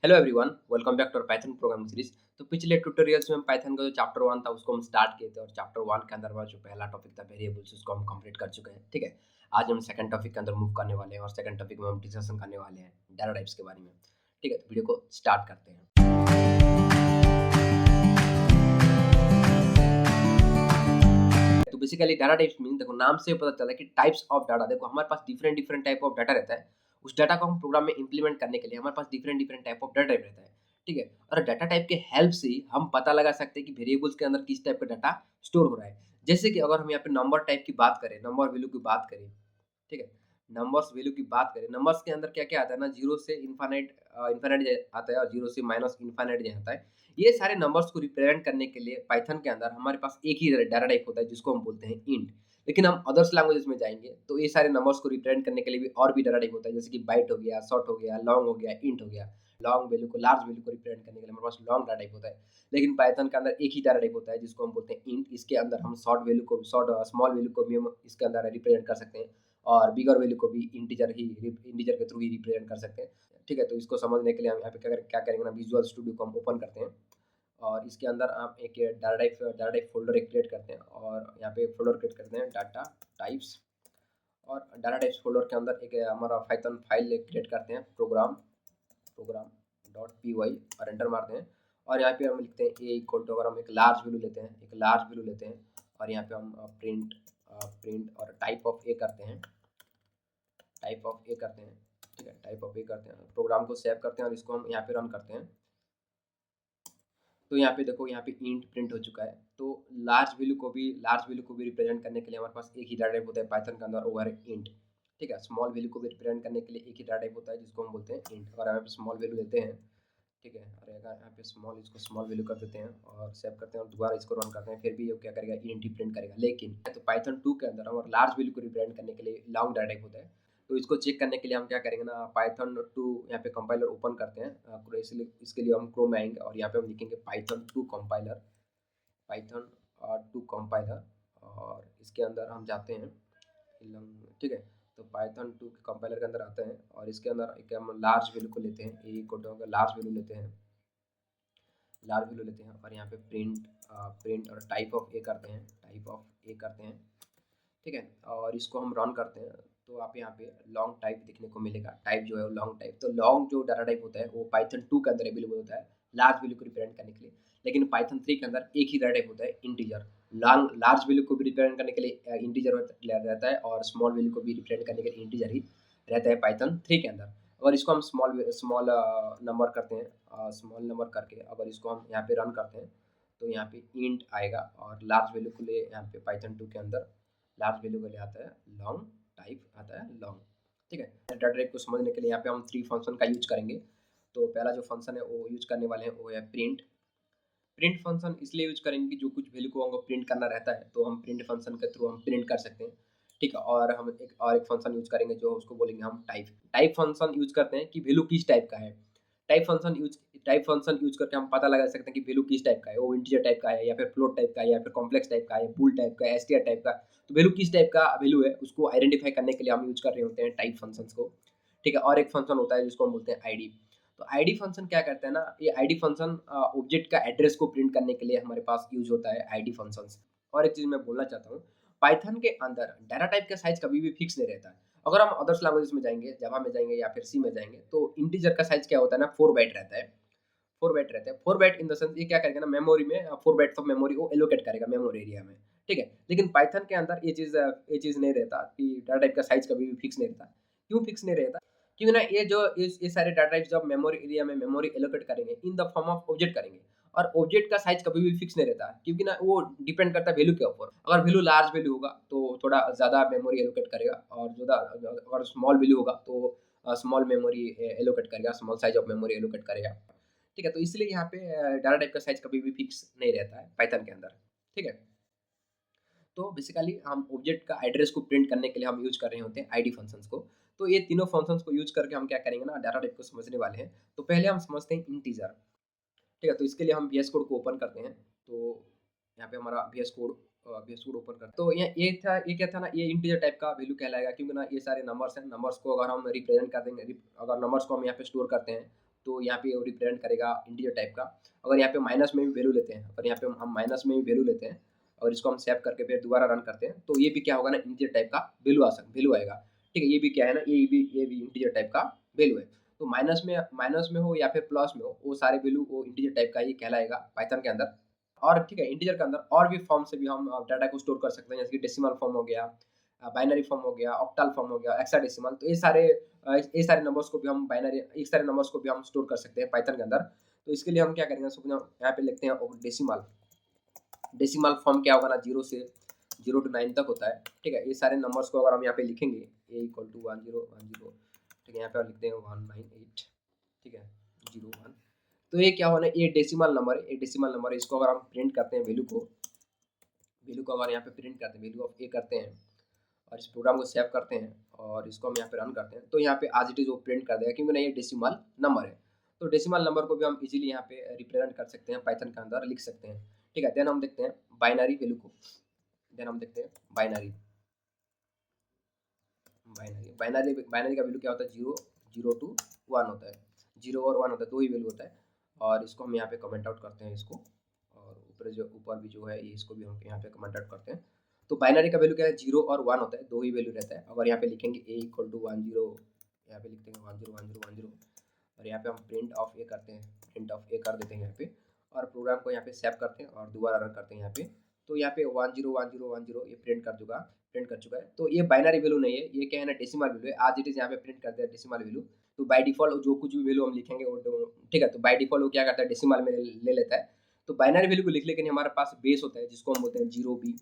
Hello everyone, welcome back to our Python programming series. तो पिछले tutorials में हम पाइथन का जो चैप्टर 1 था उसको हम स्टार्ट किए थे और चैप्टर 1 के अंदर जो पहला टॉपिक था वेरिएबल्स उसको हम कंप्लीट कर चुके हैं। ठीक है, आज हम सेकंड टॉपिक के अंदर मूव करने वाले हैं और सेकंड टॉपिक में हम डिस्कशन करने वाले हैं डाटा टाइप्स के बारे में। ठीक है, तो वीडियो को स्टार्ट करते हैं। तो बेसिकली डाटा टाइप्स मीन देखो नाम से पता चला है कि टाइप्स ऑफ डाटा। देखो हमारे पास different different type of data रहता है। उस डाटा को हम प्रोग्राम में इंप्लीमेंट करने के लिए हमारे पास different different type of data type रहता है। ठीक है, और डाटा टाइप के हेल्प से ही हम पता लगा सकते हैं कि वेरिएबल्स के अंदर किस टाइप का डाटा स्टोर हो रहा है। जैसे कि अगर हम यहाँ पे नंबर टाइप की बात करें, नंबर वैल्यू की बात करें, ठीक है, नंबर्स वैल्यू की बात करें, नंबर्स के अंदर क्या क्या आता है ना, जीरो से इन्फानाइट इन्फानाइट आता है और जीरो से माइनस इन्फानाइट आता है। ये सारे नंबर्स को रिप्रेजेंट करने के लिए पाइथन के अंदर हमारे पास एक ही डाटा टाइप होता है जिसको हम बोलते हैं इंट। लेकिन हम अदर्स लैंग्वेजेस में जाएंगे तो ये सारे नंबर्स को रिप्रेजेंट करने के लिए भी और भी डाटा टाइप होता है, जैसे कि बाइट हो गया, शॉर्ट हो गया, लॉन्ग हो गया, इंट हो गया। लॉन्ग वैल्यू को लार्ज वैल्यू को रिप्रेजेंट करने के लिए हमारे पास लॉन्ग डाटा टाइप होता है। लेकिन पाइथन के अंदर एक ही डाटा टाइप होता है जिसको हम बोलते हैं इंट। इसके अंदर हम शॉर्ट वैल्यू को शॉर्ट स्मॉल वैल्यू को भी हम इसके अंदर रिप्रेजेंट कर सकते हैं और बिगर वैल्यू को भी इंटीजर के थ्रू ही रिप्रेजेंट कर सकते हैं। ठीक है, तो इसको समझने के लिए हम यहाँ पे क्या करेंगे ना, विजुअल स्टूडियो को हम ओपन करते हैं और इसके अंदर आप एक डाटा टाइप फ़ोल्डर एक क्रिएट करते हैं और यहाँ पे एक फ़ोल्डर क्रिएट करते हैं डाटा टाइप्स। और डाटा टाइप्स फ़ोल्डर के अंदर एक हमारा पाइथन फाइल क्रिएट करते हैं, program program dot p y, और एंटर मारते हैं। और यहाँ पे हम लिखते हैं ए इक्वल टू, अगर हम एक लार्ज वैल्यू लेते हैं, एक लार्ज वैल्यू लेते हैं और यहाँ पे हम प्रिंट और टाइप ऑफ ए करते हैं, टाइप ऑफ ए करते हैं। ठीक है, टाइप ऑफ ए करते हैं, प्रोग्राम को सेव करते हैं और इसको हम यहाँ पे रन करते हैं। तो यहाँ पे देखो, यहाँ पे इंट प्रिंट हो चुका है। तो लार्ज वैल्यू को भी रिप्रेजेंट करने के लिए हमारे पास एक ही डाटा टाइप होता है पाइथन के अंदर, ओवर इंट। ठीक है, स्मॉल वैल्यू को भी रिप्रेजेंट करने के लिए एक ही डाटा टाइप होता है जिसको हम बोलते हैं इंट। और यहाँ पे स्मॉल वैल्यू लेते हैं, ठीक है, और अगर यहाँ पे इसको स्मॉल वैल्यू कर देते हैं और सेव करते हैं और दोबारा इसको रन करते हैं, फिर भी ये क्या करेगा, इंट ही प्रिंट करेगा। लेकिन तो पाइथन 2 के अंदर हम लार्ज वैल्यू को रिप्रेजेंट करने के लिए लॉन्ग डाटा टाइप होता है। तो इसको चेक करने के लिए हम क्या करेंगे ना, पाइथन 2 यहाँ पे कंपाइलर ओपन करते हैं। इसलिए इसके लिए हम क्रोम में आएंगे और यहाँ पे हम लिखेंगे पाइथन 2 कंपाइलर, पाइथन 2 कंपाइलर, और इसके अंदर हम जाते हैं। ठीक है, तो पाइथन 2 के कंपाइलर के अंदर आते हैं और इसके अंदर एक हम लार्ज वैल्यू को लेते हैं, ए को लार्ज वैल्यू लेते हैं, लार्ज वैल्यू लेते हैं और यहाँ पे प्रिंट और टाइप ऑफ ए करते हैं, टाइप ऑफ ए करते हैं। ठीक है, और इसको हम रन करते हैं तो आप यहाँ पे लॉन्ग टाइप देखने को मिलेगा। टाइप जो है वो लॉन्ग टाइप, तो लॉन्ग जो डाटा टाइप होता है वो पाइथन 2 के अंदर अवेलेबल होता है लार्ज वैल्यू को रिप्रेजेंट करने के लिए। लेकिन पाइथन 3 के अंदर एक ही डाटा टाइप होता है इंटीजर। लॉन्ग लार्ज वैल्यू को भी रिप्रेजेंट करने के लिए इंटीजर रहता है और स्मॉल वैल्यू को भी रिप्रेजेंट करने के लिए इंटीजर ही रहता है पाइथन 3 के अंदर। अगर इसको हम स्मॉल स्मॉल नंबर करते हैं, स्मॉल नंबर करके अगर इसको हम यहाँ पे रन करते हैं तो यहाँ पे इंट आएगा और लार्ज वैल्यू को ले यहाँ पे पाइथन 2 के अंदर लार्ज वैल्यू के लिए आता है लॉन्ग, टाइप आता है लॉन्ग। ठीक है, डाटा टाइप को समझने के लिए यहाँ पे हम 3 फंक्शन का यूज करेंगे। तो पहला जो फंक्शन है वो यूज करने वाले हैं वो है प्रिंट। प्रिंट फंक्शन इसलिए यूज करेंगे कि जो कुछ वैल्यू को हमको प्रिंट करना रहता है तो हम प्रिंट फंक्शन के थ्रू हम प्रिंट कर सकते हैं। ठीक है, और हम एक फंक्शन यूज करेंगे जो उसको बोलेंगे हम टाइप। टाइप फंक्शन यूज करते हैं कि वैल्यू किस टाइप का है। टाइप फंक्शन यूज करके हम पता लगा सकते हैं कि वैल्यू किस टाइप का है, वो इंटीजर टाइप का है या फिर फ्लोट टाइप का है या फिर कॉम्प्लेक्स टाइप का है, बूल टाइप का है, एसटीआर टाइप का। तो वैल्यू किस टाइप का वैल्यू है उसको आइडेंटिफाई करने के लिए हम यूज कर रहे होते हैं टाइप फंक्शंस को। ठीक है, और एक फंक्शन होता है जिसको हम बोलते हैं आईडी। तो आईडी फंक्शन क्या करता है ना, ये आईडी फंक्शन ऑब्जेक्ट का एड्रेस को प्रिंट करने के लिए हमारे पास यूज होता है आईडी फंक्शंस। और एक चीज मैं बोलना चाहता हूँ, पाइथन के अंदर डाटा टाइप का साइज कभी भी फिक्स नहीं रहता है। अगर हम अदर्स लैंग्वेजेस में जाएंगे, जावा में जाएंगे या फिर सी में जाएंगे, तो इंटीजर का साइज क्या होता है ना, 4 बाइट रहता है। 4 बाइट रहता है। 4 बाइट इन द सेंस ये क्या करेगा ना, मेमोरी में 4 बाइट्स ऑफ मेमोरी वो एलोकेट करेगा मेमोरी एरिया में। ठीक है, लेकिन पाइथन के अंदर ये चीज़ नहीं रहता कि डाटा टाइप का साइज कभी भी फिक्स नहीं रहता। क्यों फिक्स नहीं रहता? क्योंकि ना ये सारे डाटा टाइप्स जब मेमोरी एरिया में मेमोरी एलोकेट करेंगे in the form of object करेंगे। और ऑब्जेक्ट का साइज कभी भी फिक्स नहीं रहता, क्योंकि ना वो डिपेंड करता है वैल्यू के ऊपर। अगर वैल्यू लार्ज वैल्यू होगा तो थोड़ा ज़्यादा मेमोरी एलोकेट करेगा, और ज़्यादा अगर स्मॉल वैल्यू होगा तो स्मॉल मेमोरी एलोकेट करेगा, small size of memory allocate करेगा। ठीक है, तो इसलिए यहाँ पे डाटा टाइप का साइज कभी भी फिक्स नहीं रहता है पाइथन के अंदर। ठीक है, तो बेसिकली हम ऑब्जेक्ट का एड्रेस को प्रिंट करने के लिए हम यूज कर रहे होते हैं आईडी फंक्शंस को। तो ये तीनों फंक्शंस को यूज करके हम क्या करेंगे ना, डाटा टाइप को समझने वाले हैं। तो पहले हम समझते हैं इंटीजर। ठीक है, तो इसके लिए हम वीएस कोड को ओपन करते हैं। तो यहाँ पे हमारा वीएस कोड ओपन करते हैं। तो ये क्या था ना, ये इंटीजर टाइप का वैल्यू कहलाएगा, क्योंकि ना ये सारे नंबर्स हैं। नंबर्स को अगर हम रिप्रेजेंट कर देंगे, अगर नंबर्स को हम यहाँ पे स्टोर करते हैं तो यहाँ पे वो रिप्रेजेंट करेगा इंटीजर टाइप का। अगर यहाँ पे माइनस में भी वैल्यू लेते हैं, अगर यहाँ पे हम माइनस में भी वैल्यू लेते हैं और इसको हम सेव करके फिर दोबारा रन करते हैं, तो ये भी क्या होगा ना, इंटीजर टाइप का वैल्यू आएगा। ठीक है, ये भी क्या है ना, ये भी इंटीजर टाइप का वैल्यू है। तो माइनस में हो या फिर प्लस में हो, वो सारे वैल्यू वो इंटीजर टाइप का ही कहलाएगा पाइथन के अंदर। और ठीक है, इंटीजर के अंदर और भी फॉर्म से भी हम डाटा को स्टोर कर सकते हैं, जैसे कि डेसिमल फॉर्म हो गया, बाइनरी फॉर्म हो गया, ऑक्टल फॉर्म हो गया, हेक्साडेसिमल। तो ये सारे नंबर्स को भी हम स्टोर कर सकते हैं पाइथन के अंदर। तो इसके लिए हम क्या करेंगे, यहाँ पे लिखते हैं डेसिमल। डेसिमल फॉर्म क्या होगा ना, 0 to 9 तक होता है। ठीक है, ये सारे नंबर्स को अगर हम यहाँ पे लिखेंगे, a इक्वल टू 1010, ठीक है, यहाँ पे हम लिखते हैं 198, ठीक है, 01। तो ये क्या होना है, ये डेसिमल नंबर है, ये डेसिमल नंबर है। इसको अगर हम प्रिंट करते हैं, वैल्यू को अगर यहाँ पे प्रिंट करते हैं, वैल्यू ऑफ ए करते हैं और इस प्रोग्राम को सेव करते हैं और इसको हम यहाँ पे रन करते हैं, तो यहाँ पे आज इट इज वो प्रिंट कर देगा, क्योंकि ना ये डेसिमल नंबर है। तो डेसिमल नंबर को भी हम इजीली यहाँ पे रिप्रेजेंट कर सकते हैं, पाइथन के अंदर लिख सकते हैं। ठीक है, देन हम देखते हैं बाइनरी वैल्यू को। देन हम देखते हैं बाइनरी बाइनरी बाइनरी बाइनरी का वैल्यू क्या होता है, 0 to 1 होता है। 0 और 1 होता है, दो ही वैल्यू होता है। और इसको हम यहाँ पे कमेंट आउट करते हैं इसको, और ऊपर भी जो है ये, इसको भी हम यहाँ पे कमेंट आउट करते हैं। तो बाइनरी का वैल्यू क्या है, 0 और 1 होता है, दो ही वैल्यू रहता है। अगर यहाँ पे लिखेंगे a इक्वल टू 10, यहाँ पे लिखते हैं 101010, और यहाँ पे हम प्रिंट ऑफ ए करते हैं, प्रिंट ऑफ ए कर देते हैं यहाँ पे, और प्रोग्राम को यहाँ पे सेव करते हैं और दोबारा रन करते हैं यहाँ पे। तो यहाँ पे 101010 ये प्रिंट कर चुका है। तो ये बाइनरी वैल्यू नहीं है, ये क्या है ना, डेसिमल वैल्यू है। आज इट इज यहाँ पे प्रिंट कर दिया डेसिमल वैल्यू। तो बाय डिफॉल्ट जो कुछ भी वैल्यू हम लिखेंगे वो, ठीक है, तो बाय डिफॉल्ट वो क्या करता है, डेसिमल में ले लेता है। तो बाइनरी वैल्यू को लिखने के लिए हमारे पास बेस होता है, जिसको हम बोलते हैं 0b,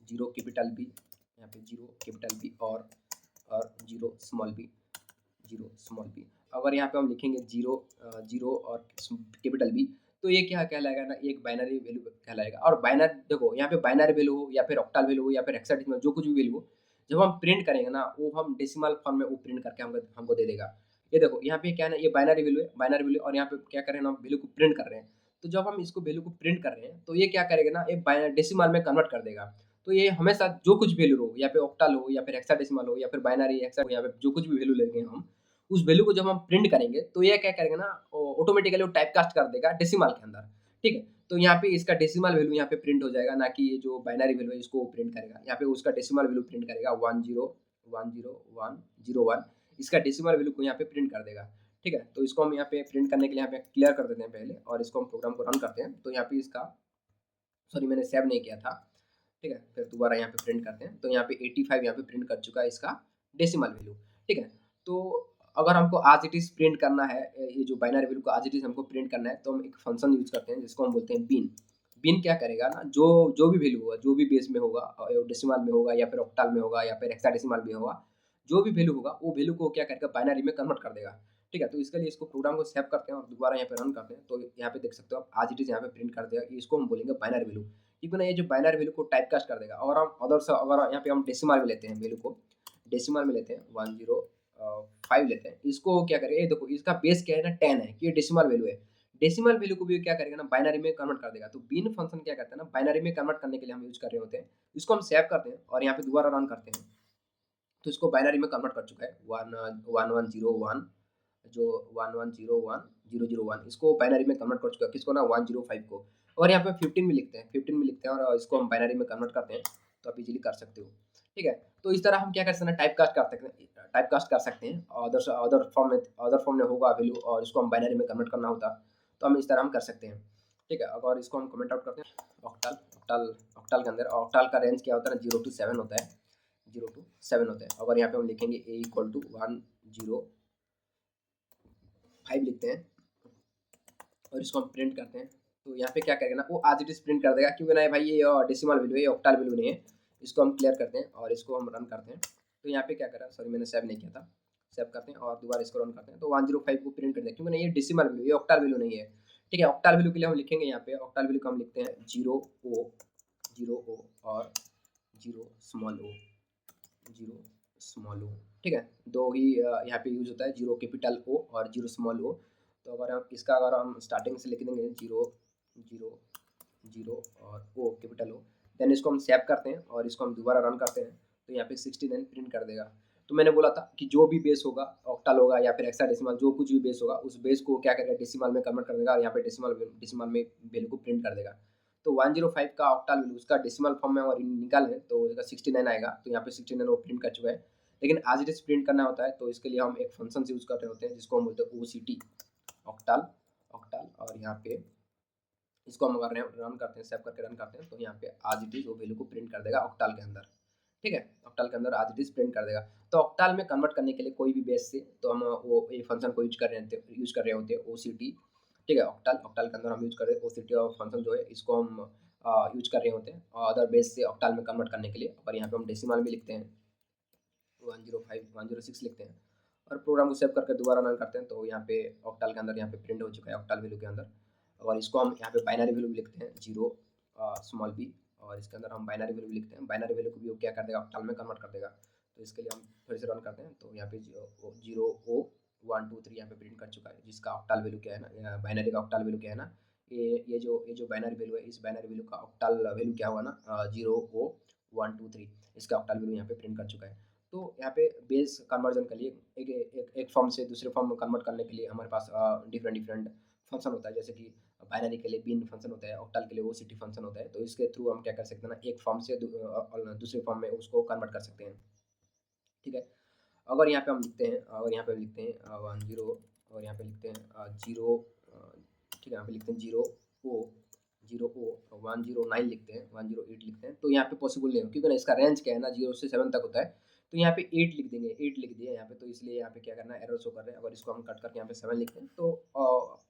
0 कैपिटल बी, यहाँ पे 0 कैपिटल बी और 0 स्मॉल बी, 0 स्मॉल बी। अगर यहाँ पे हम लिखेंगे 0 और कैपिटल बी, तो ये क्या कहलाएगा ना, एक बाइनरी वैल्यू कहलाएगा। और बाइनरी देखो, यहाँ पे बाइनरी वैल्यू हो या फिर ऑक्टल वैल्यू हो या फिर हेक्साडेसिमल, जो कुछ भी वैल्यू हो, जब हम प्रिंट करेंगे ना, वो हम डेसिमल फॉर्म में वो प्रिंट करके हमको दे देगा। ये देखो, यहाँ पे क्या है ना, ये बाइनरी वैल्यू है, बाइनरी वैल्यू, और यहाँ पे क्या कर रहे हैं हम, वैल्यू को प्रिंट कर रहे हैं। तो जब हम इसको वैल्यू को प्रिंट कर रहे हैं, तो ये क्या करेगा ना, ये डेसिमल में कन्वर्ट कर देगा। तो ये हमेशा जो कुछ वैल्यू हो, या फिर ऑक्टल हो या फिर हेक्साडेसिमल हो या फिर बाइनरी हेक्सा, यहाँ पे जो कुछ भी वैल्यू लेंगे हम, उस वैल्यू को जब हम प्रिंट करेंगे, तो ये क्या करेगा ना, ऑटोमेटिकली वो टाइप कास्ट कर देगा डेसिमल के अंदर। ठीक है, तो यहाँ पे इसका डेसिमल वैल्यू यहाँ पे प्रिंट हो जाएगा, ना कि ये जो बाइनरी वैल्यू है इसको प्रिंट करेगा। यहाँ पे उसका डेसिमल वैल्यू प्रिंट करेगा 101101, इसका डेसिमल वैल्यू को यहाँ पे प्रिंट कर देगा। ठीक है, तो इसको हम यहाँ पे प्रिंट करने के लिए यहाँ पे क्लियर कर देते हैं पहले, और इसको हम प्रोग्राम को रन करते हैं। तो यहाँ पे इसका, सॉरी मैंने सेव नहीं किया था। ठीक है, फिर दोबारा यहाँ पे प्रिंट करते हैं। तो यहाँ पे 85 यहाँ पे प्रिंट कर चुका है इसका डेसिमल वैल्यू। ठीक है, तो अगर हमको आज इट इज प्रिंट करना है, ये जो बाइनरी वैल्यू को आज इट इज हमको प्रिंट करना है, तो हम एक फंक्शन यूज करते हैं जिसको हम बोलते हैं बिन। बिन क्या करेगा ना, जो भी वैल्यू होगा, जो भी बेस में होगा, डेसिमल में होगा या फिर ऑक्टल में होगा या फिर हेक्साडेसिमल में होगा, जो भी वैल्यू होगा वो वैल्यू को क्या करेगा, बाइनरी में कन्वर्ट कर देगा। ठीक है, तो इसके लिए इसको प्रोग्राम को सेव करते हैं और दोबारा यहाँ पे रन करते हैं। तो यहाँ पे देख सकते हो आप, आज इट इज यहाँ पे प्रिंट कर देगा। इसको हम बोलेंगे बाइनरी वैल्यू, क्योंकि ना ये जो बाइनरी वैल्यू को टाइप कास्ट कर देगा। और हम अगर यहाँ पे हम डेसिमल में लेते हैं, वैल्यू को डेसिमल में लेते हैं, 105 लेते हैं, इसको क्या करेगा, ये देखो इसका बेस क्या है ना, 10 है, कि ये डेसिमल वैल्यू है। डेसिमल वैल्यू को भी क्या करेगा ना, बाइनरी में कन्वर्ट कर देगा। तो बिन फंक्शन क्या करता है ना, बाइनरी में कन्वर्ट करने के लिए हम यूज कर रहे होते हैं। इसको हम सेव करते हैं और यहाँ पे दोबारा रन करते हैं। तो इसको बाइनरी में कन्वर्ट कर चुका है, 1101, जो 1101 इसको बाइनरी में कन्वर्ट कर चुका है, किसको ना, 105 को। और यहाँ पे 15 में लिखते हैं, 15 में लिखते हैं और इसको हम बाइनरी में कन्वर्ट करते हैं। तो आप इजीली कर सकते हो। ठीक है, तो इस तरह हम क्या कर सकते हैं, टाइप कास्ट कर सकते हैं। अदर फॉर्म में होगा वैल्यू, और इसको हम बाइनरी में कन्वर्ट करना होता, तो हम इस तरह हम कर सकते हैं। ठीक है, अगर इसको हम कमेंट आउट करते हैं, ऑक्टल के अंदर ऑक्टल का रेंज क्या होता है ना, 0 to 7 होता है, 0 to 7 होता है। अगर यहाँ पे हम लिखेंगे a इक्वल टू 105 लिखते हैं और इसको हम प्रिंट करते हैं, तो यहाँ पे क्या करेगा ना, वो आज इट इज प्रिंट कर देगा, क्योंकि ना भाई ये डेसिमल वैल्यू है, ये ऑक्टल वैल्यू नहीं है। इसको हम क्लियर करते हैं और इसको हम रन करते हैं। तो यहाँ पे क्या करा, सॉरी मैंने सेव नहीं किया था, सेव करते हैं और दोबारा इसको रन करते हैं। तो 105 को प्रिंट कर दें, क्योंकि ना ये डेसिमल वैल्यू, ये ऑक्टल वैल्यू नहीं है। ठीक है, ऑक्टल वैल्यू के लिए हम लिखेंगे, यहाँ पे ऑक्टल वैल्यू को हम लिखते हैं 0 O और 0 स्मॉल ओ। ठीक है, दो ही यहाँ पे यूज होता है, 0 कैपिटल ओ और 0 स्मॉल ओ। तो अगर हम स्टार्टिंग से लिख देंगे 0 और ओ कैपिटल ओ, देन इसको हम सेव करते हैं और इसको हम दोबारा रन करते हैं। तो यहाँ पे 69 प्रिंट कर देगा। तो मैंने बोला था कि जो भी बेस होगा, ऑक्टल होगा या फिर हेक्साडेसिमल, जो कुछ भी बेस होगा, उस बेस को क्या करेगा, डेसिमल में कन्वर्ट कर देगा और यहाँ पे डेसिमल में वैल्यू को प्रिंट कर देगा। तो 105 का ऑक्टल वैल्यू उसका डेसिमल फॉर्म में अगर निकालें तो उसका 69 आएगा, तो यहाँ पे 69 वो प्रिंट कर चुका है। लेकिन एज इट इज प्रिंट करना होता है, तो इसके लिए हम एक फंक्शन यूज कर रहे होते हैं जिसको हम बोलते हैं OCT, ऑक्टल ऑक्टल। और यहाँ पे इसको हम अगर रन करते हैं, सेव करके रन करते हैं, तो यहाँ पे आज इट इज वो वैल्यू को प्रिंट कर देगा ऑक्टल के अंदर। ठीक है, ऑक्टल के अंदर आज इट इज प्रिंट कर देगा। तो ऑक्टल में कन्वर्ट करने के लिए कोई भी बेस से, तो हम वो ये फंक्शन को यूज कर रहे होते हैं OCT। ठीक है, ऑक्टल ऑक्टल के अंदर हम यूज कर रहे हैं OCT और फंक्शन जो है इसको हम यूज कर रहे होते हैं अदर बेस से ऑक्टल में कन्वर्ट करने के लिए। और यहाँ पे हम डेसिमल में लिखते हैं 105 106 लिखते हैं और प्रोग्राम को सेव करके दोबारा रन करते हैं, तो यहाँ पे ऑक्टल के अंदर यहाँ पे प्रिंट हो चुका है ऑक्टल वैल्यू के अंदर। और इसको हम यहाँ पे बाइनरी वैल्यू लिखते हैं 0 स्मॉल b, और इसके अंदर हम बाइनरी वैल्यू लिखते हैं। बाइनरी वैल्यू को भी वो क्या कर देगा, ऑक्टल में कन्वर्ट कर देगा। तो इसके लिए हम फिर से रन करते हैं, तो यहाँ पे 0 0 1 2 3 यहाँ पे प्रिंट कर चुका है, जिसका ऑक्टल वैल्यू क्या है ना, बाइनरी का ऑक्टल वैल्यू क्या है ना, ये जो बाइनरी वैल्यू है, इस बाइनरी वैल्यू का ऑक्टल वैल्यू क्या हुआ ना, 0 0 1 2 3, इसका ऑक्टल वैल्यू यहाँ पे प्रिंट कर चुका है। तो यहाँ पे बेस कन्वर्जन के लिए एक फॉर्म से दूसरे फॉर्म में कन्वर्ट करने के लिए हमारे पास डिफरेंट डिफरेंट फंक्शन होता है। जैसे कि बाइनरी के लिए बिन फंक्शन होता है, ऑक्टल के लिए OCT फंक्शन होता है। तो इसके थ्रू हम क्या कर सकते हैं ना, एक फॉर्म से दूसरे फॉर्म में उसको कन्वर्ट कर सकते हैं। ठीक है, अगर यहाँ पे हम लिखते हैं, अगर यहाँ पे लिखते हैं 10, और यहाँ पे लिखते हैं 0, ठीक है, यहाँ पे लिखते हैं 109 लिखते हैं, 108 लिखते हैं, तो यहाँ पे पॉसिबल नहीं हो, क्योंकि ना इसका रेंज क्या है ना, 0 से 7 तक होता है। तो यहाँ पे 8 लिख देंगे, 8 लिख दिया यहाँ पे, तो इसलिए यहाँ पे क्या करना है, एरर शो कर रहे हैं। अगर इसको हम कट करके यहाँ पे 7 लिखते हैं तो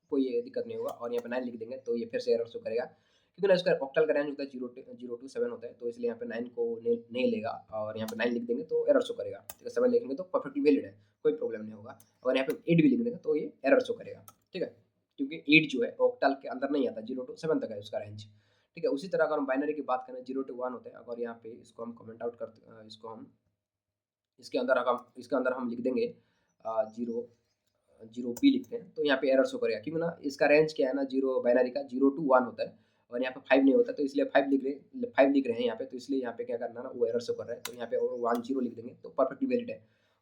कोई ये दिक्कत नहीं होगा। और यहाँ पे 9 लिख देंगे तो ये फिर से एरर शो करेगा, क्योंकि ना इसका ऑक्टल का रेंज होता है 0 to 7 होता है। तो इसलिए यहाँ पे 9 को नहीं लेगा, और यहाँ पे 9 लिख देंगे तो एरर शो करेगा। ठीक है, 7 लिखेंगे तो परफेक्टली वैलिड है, कोई प्रॉब्लम नहीं होगा। अगर यहाँ पे 8 भी लिख देंगे तो ये एरर शो करेगा। ठीक है, क्योंकि 8 जो है ऑक्टल के अंदर नहीं आता, 0 to 7 तक है उसका रेंज। ठीक है, उसी तरह अगर हम बाइनरी की बात करें, 0 to 1 होता है। अगर यहाँ पे इसको हम कमेंट आउट करते, इसको हम इसके अंदर हम लिख देंगे 0 बी लिखते हैं, तो यहाँ पे एरर शो करेगा, क्योंकि ना इसका रेंज क्या है ना, जीरो बाइनरी का 0 to 1 होता है, और यहाँ पे 5 नहीं होता, तो इसलिए 5 लिख रहे हैं यहाँ पे। तो इसलिए यहाँ पे क्या करना है ना, वो एरर शो कर रहा है। तो यहाँ पे 10 लिख देंगे तो परफेक्टली वैलिड है,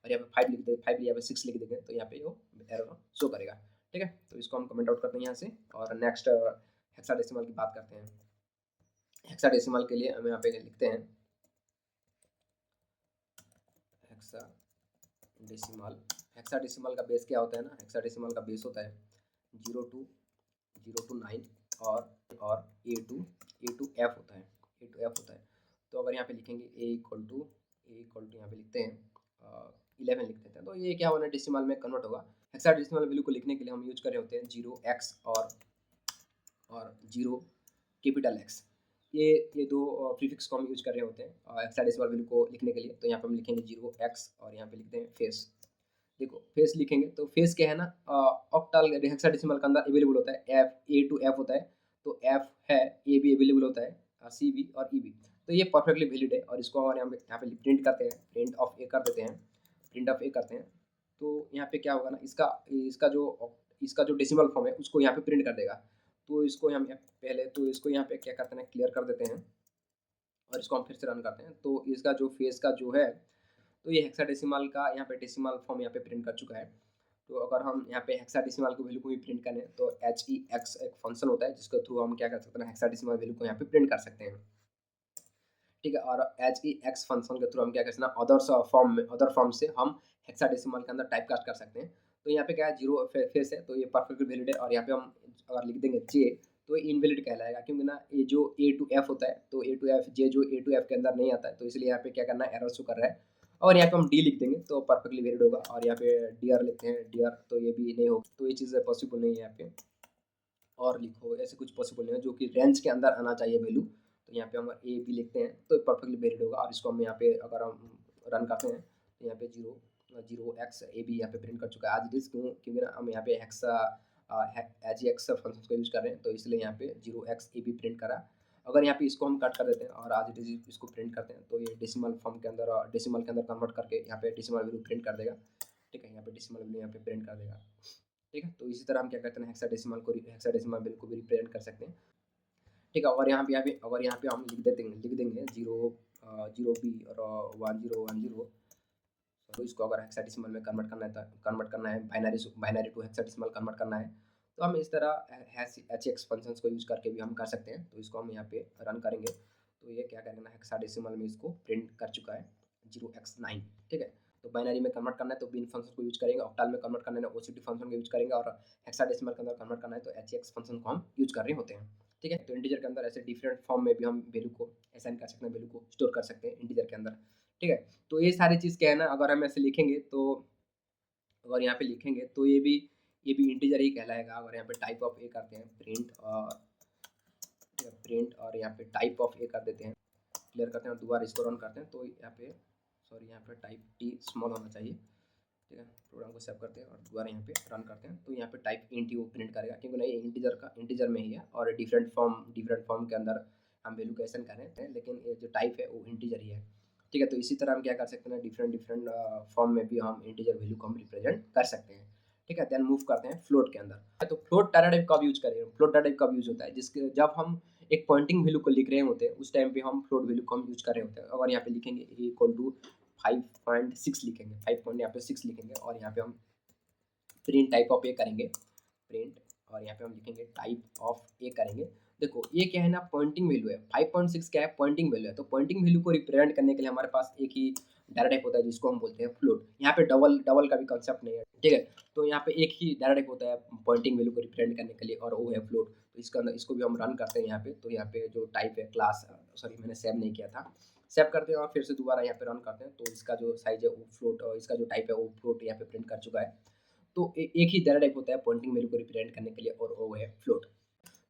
और यहाँ पे 5 लिख देंगे, 5 यहाँ पे 6 लिख देंगे तो यहाँ पे वो एरर शो करेगा। ठीक है, तो इसको हम कमेंट आउट करते हैं यहाँ से, और नेक्स्ट हेक्साडेसिमल की बात करते हैं। हेक्साडेसिमल के लिए हम यहाँ पे लिखते हैं हेक्साडेसिमल। हेक्साडेसिमल का बेस क्या होता है ना, हेक्साडेसिमल का बेस होता है 0 to 9 और A to F होता है, A to F होता है। तो अगर यहाँ पे लिखेंगे A इक्वल टू यहाँ पे लिखते हैं 11 लिख देते हैं, तो ये क्या होना है, डेसिमल में कन्वर्ट होगा। हेक्साडेसिमल वैल्यू को लिखने के लिए हम यूज कर रहे होते हैं 0x और 0 कैपिटल X। ये दो प्रीफिक्स को हम यूज कर रहे होते हैं हेक्साडेसिमल वैल्यू को लिखने के लिए। तो यहाँ पे हम लिखेंगे 0x और यहाँ पे लिखते हैं फेस। देखो फेस लिखेंगे तो फेस क्या है ना, ऑक्टल हेक्साडेसिमल के अंदर अवेलेबल होता है, A to F होता है। तो F है, A भी अवेलेबल होता है, C भी और E भी। तो ये परफेक्टली वैलिड है, और इसको और यहाँ पे प्रिंट करते हैं, प्रिंट ऑफ ए कर देते हैं, प्रिंट ऑफ ए करते हैं। तो यहाँ पे क्या होगा ना, इसका जो डेसिमल फॉर्म है उसको यहाँ पे प्रिंट कर देगा। तो इसको हम पहले तो इसको यहाँ पे क्या करते हैं, क्लियर कर देते हैं, और इसको हम फिर से रन करते हैं। तो इसका जो फेस का जो है, तो ये हेक्साडेसिमल का यहाँ पे डेसिमल फॉर्म यहाँ पे प्रिंट कर चुका है। तो अगर हम यहाँ पे हेक्साडेसिमल की वैल्यू को भी प्रिंट करें, तो HEX एक फंक्शन होता है जिसके थ्रू हम क्या कर सकते हैं, हेक्साडेसिमल वैल्यू को यहाँ पे प्रिंट कर सकते हैं। ठीक है, और HEX फंक्शन के थ्रू हम क्या कर सकते हैं, अदर फॉर्म से हम हेक्साडेसिमल के अंदर टाइप कास्ट कर सकते हैं। तो यहाँ पे क्या है, 0 फेस है, तो ये परफेक्टली वैलिड है। और यहाँ पे हम अगर लिख देंगे J, तो ये इनवैलिड कहलाएगा, क्योंकि ना ये जो A to F होता है, तो A to F J जो A to F के अंदर नहीं आता है, तो इसलिए यहाँ पे क्या करना है, एरर शो कर रहा है। और यहाँ पे हम D लिख देंगे तो परफेक्टली वैलिड होगा। और यहाँ पे डियर लिखते हैं, डियर, तो ये भी नहीं होगा, तो ये चीज़ पॉसिबल नहीं है यहाँ पे। और लिखो, ऐसे कुछ पॉसिबल नहीं है जो कि रेंज के अंदर आना चाहिए वैल्यू। तो यहाँ पे हम ए बी लिखते हैं तो परफेक्टली वैलिड होगा। और इसको हम यहाँ पे अगर हम रन करते हैं, तो यहाँ पे 0 ए बी यहाँ पे प्रिंट कर चुका है आज दिस, क्योंकि ना हम यहाँ पे एच एक्स फंक्शन को यूज कर रहे हैं, तो इसलिए यहाँ पे 0x ए बी प्रिंट करा। अगर यहाँ पे इसको हम कट कर देते हैं और आज इसको प्रिंट करते हैं, तो ये डेसिमल फॉर्म के अंदर, डेसिमल के अंदर कन्वर्ट करके यहाँ पे डेसिमल वैल्यू प्रिंट कर देगा। ठीक है, यहाँ पे डेसिमल वैल्यू यहाँ पे प्रिंट कर देगा। ठीक है, तो इसी तरह हम क्या करते हैं, हेक्साडेसिमल वैल्यू को भी रिप्रेजेंट कर सकते हैं। ठीक है, और अगर यहाँ पे हम लिख देंगे 0 0 बी और 1010, तो इसको अगर हेक्साडेसिमल में कन्वर्ट करना है बाइनरी टू हेक्साडेसिमल कन्वर्ट करना है, तो हम इस तरह एचएक्स फंक्शंस को यूज़ करके भी हम कर सकते हैं। तो इसको हम यहाँ पे रन करेंगे, तो ये क्या करेगा ना, हेक्साडेसिमल में इसको प्रिंट कर चुका है 0x9, ठीक है। तो बाइनरी में कन्वर्ट करना है तो बिन फंक्शन को यूज़ करेंगे, ऑक्टल में कन्वर्ट करना है ओसीटी फंक्शन को यूज़ करेंगे, और हेक्साडेसिमल के अंदर कन्वर्ट करना है तो एचएक्स फंक्शन को हम यूज़ कर रहे होते हैं, ठीक है। तो इंटीजर के अंदर ऐसे डिफरेंट फॉर्म में भी हम वैल्यू को असाइन कर सकते हैं, वैल्यू को स्टोर कर सकते हैं इंटीजर के अंदर, ठीक है। तो ये सारी चीज़ क्या है ना, अगर हम ऐसे लिखेंगे तो अगर यहाँ पे लिखेंगे तो ये भी इंटीजर ही कहलाएगा। अगर यहाँ पे टाइप ऑफ ए करते हैं प्रिंट और यहाँ पे टाइप ऑफ ए कर देते हैं, क्लियर करते हैं और दोबारा इसको रन करते हैं, तो यहाँ पे सॉरी यहाँ पे टाइप टी स्मॉल होना चाहिए, ठीक है। प्रोग्राम को सेव करते हैं और दोबारा यहाँ पे रन करते हैं, तो यहाँ पे टाइप इंट वो प्रिंट करेगा, क्योंकि नहीं इंटीजर में ही है और डिफरेंट फॉर्म के अंदर हम वैल्यू का एसाइन कर रहे हैं, लेकिन ये जो टाइप है वो इंटीजर ही है, ठीक है। तो इसी तरह हम क्या कर सकते हैं, डिफरेंट फॉर्म में भी हम इंटीजर वैल्यू को हम रिप्रेजेंट कर सकते हैं, ठीक है। देन मूव करते हैं फ्लोट के अंदर। तो फ्लोट डाटा टाइप कब यूज करें, फ्लोट डाटा टाइप कब यूज होता है, जिसके जब हम एक पॉइंटिंग वैल्यू को लिख रहे होते हैं उस टाइम पे हम फ्लोट वैल्यू को हम यूज कर रहे होते हैं। अगर यहाँ पे लिखेंगे ए इक्वल टू 5.6 लिखेंगे, 5 पॉइंट यहाँ पे 6 लिखेंगे और यहाँ पे हम प्रिंट टाइप ऑफ ए करेंगे, प्रिंट और यहाँ पे हम लिखेंगे टाइप ऑफ ए करेंगे। देखो ये क्या है ना, पॉइंटिंग वैल्यू है, 5.6 क्या है, पॉइंटिंग वैल्यू है। तो पॉइंटिंग वैल्यू को रिप्रेजेंट करने के लिए हमारे पास एक ही डाटा टाइप होता है जिसको हम बोलते हैं फ्लोट। यहाँ पे डबल डबल का भी कंसेप्ट नहीं है, ठीक है। तो यहाँ पे एक ही डाटा टाइप होता है पॉइंटिंग वैल्यू को रिप्रेजेंट करने के लिए और वो है फ्लोट। तो इसके अंदर इसको भी हम रन करते हैं यहाँ पे, तो यहाँ पे जो टाइप है क्लास, सॉरी मैंने सेव नहीं किया था, सेव करते हैं और फिर से दोबारा यहाँ पे रन करते हैं, तो इसका जो साइज है वो फ्लोट और इसका जो टाइप है वो फ्लोट यहाँ पे प्रिंट कर चुका है। तो एक ही डाटा टाइप होता है पॉइंटिंग वैल्यू को रिप्रेजेंट करने के लिए और वो है फ्लोट।